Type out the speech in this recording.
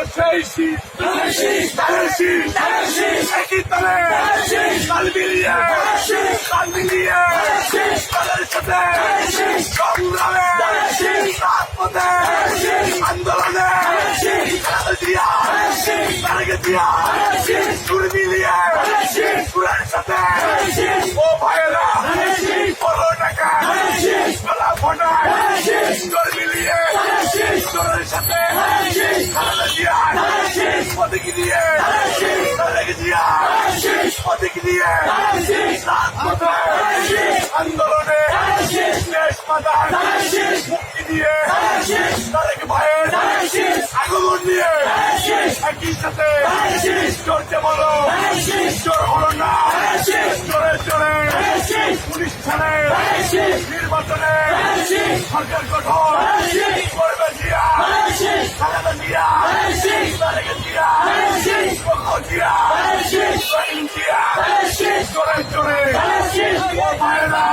সেই শীত একই তলে কাল মিলিয়ে কালের সাথে সংগ্রামে রাজপথে আন্দোলনে সুর মিলিয়ে সুরের সাথে ও ভাইয়েরা বড় টাকা গলা ফোটায় সুর মিলিয়ে সুরের সাথে প্রতীক দিয়ে আন্দোলনে দেশ মাতার মুক্তি দিয়ে তারেক ভাইয়ের আগমন নিয়ে একই সাথে চলছে বলো জোর হলো না জোরে জোরে 19 সালে নির্বাচনে সরকার গঠন করবে জিয়া খালেদা জিয়া তারেক জিয়া জিয়া জিয়া জোরে জোরে ও ভাইরা